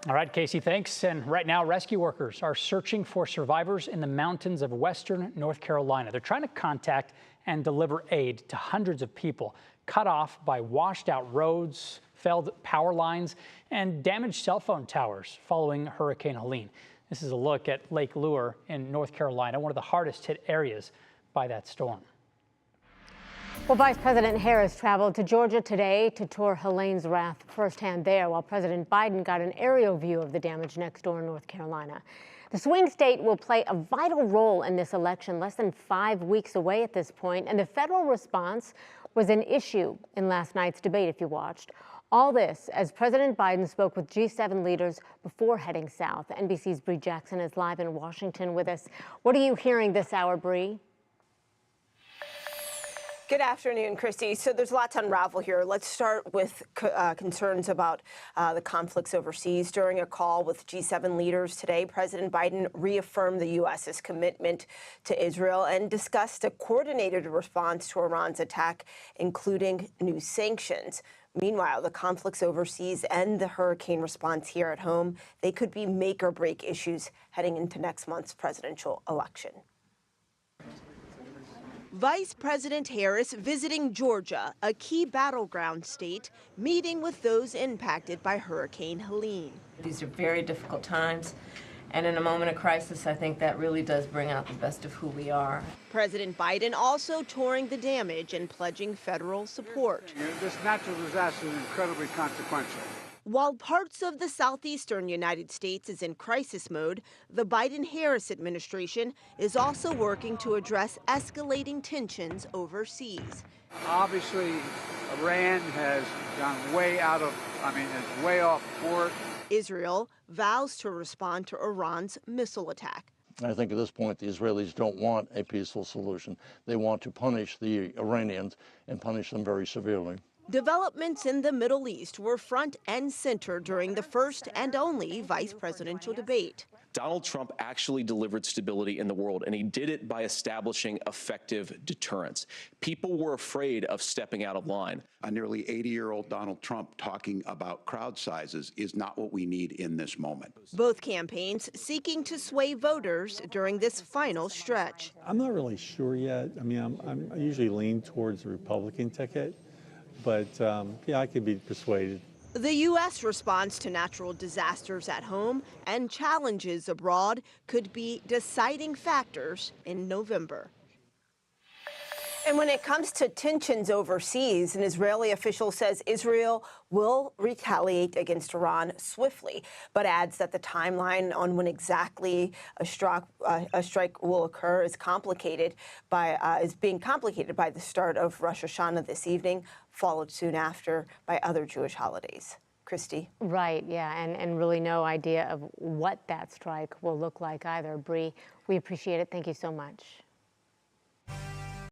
All right, Casey, thanks. And right now, rescue workers are searching for survivors in the mountains of western North Carolina. They're trying to contact and deliver aid to hundreds of people cut off by washed out roads, failed power lines, and damaged cell phone towers following Hurricane Helene. This is a look at Lake Lure in North Carolina, one of the hardest hit areas by that storm. Well, Vice President Harris traveled to Georgia today to tour Helene's wrath firsthand there, while President Biden got an aerial view of the damage next door in North Carolina. The swing state will play a vital role in this election, less than 5 weeks away at this point, and the federal response was an issue in last night's debate, if you watched. All this as President Biden spoke with G7 leaders before heading south. NBC's Bree Jackson is live in Washington with us. What are you hearing this hour, Bree? Good afternoon, Christy. So there's a lot to unravel here. Let's start with concerns about the conflicts overseas. During a call with G7 leaders today, President Biden reaffirmed the U.S.'s commitment to Israel and discussed a coordinated response to Iran's attack, including new sanctions. Meanwhile, the conflicts overseas and the hurricane response here at home, they could be make or break issues heading into next month's presidential election. Vice President Harris visiting Georgia, a key battleground state, meeting with those impacted by Hurricane Helene. These are very difficult times, and in a moment of crisis, I think that really does bring out the best of who we are. President Biden also touring the damage and pledging federal support. This natural disaster is incredibly consequential. While parts of the southeastern United States is in crisis mode, the Biden-Harris administration is also working to address escalating tensions overseas. Obviously, Iran has gone way is way off course. Israel vows to respond to Iran's missile attack. I think at this point the Israelis don't want a peaceful solution. They want to punish the Iranians and punish them very severely. Developments in the Middle East were front and center during the first and only vice presidential debate. Donald Trump actually delivered stability in the world, and he did it by establishing effective deterrence. People were afraid of stepping out of line. A nearly 80-year-old Donald Trump talking about crowd sizes is not what we need in this moment. Both campaigns seeking to sway voters during this final stretch. I'm not really sure yet. I mean, I usually lean towards the Republican ticket. But, yeah, I could be persuaded. The U.S. response to natural disasters at home and challenges abroad could be deciding factors in November. And when it comes to tensions overseas, an Israeli official says Israel will retaliate against Iran swiftly, but adds that the timeline on when exactly a strike will occur is being complicated by the start of Rosh Hashanah this evening, followed soon after by other Jewish holidays. Christy? Right, yeah, and really no idea of what that strike will look like either. Bree, we appreciate it. Thank you so much.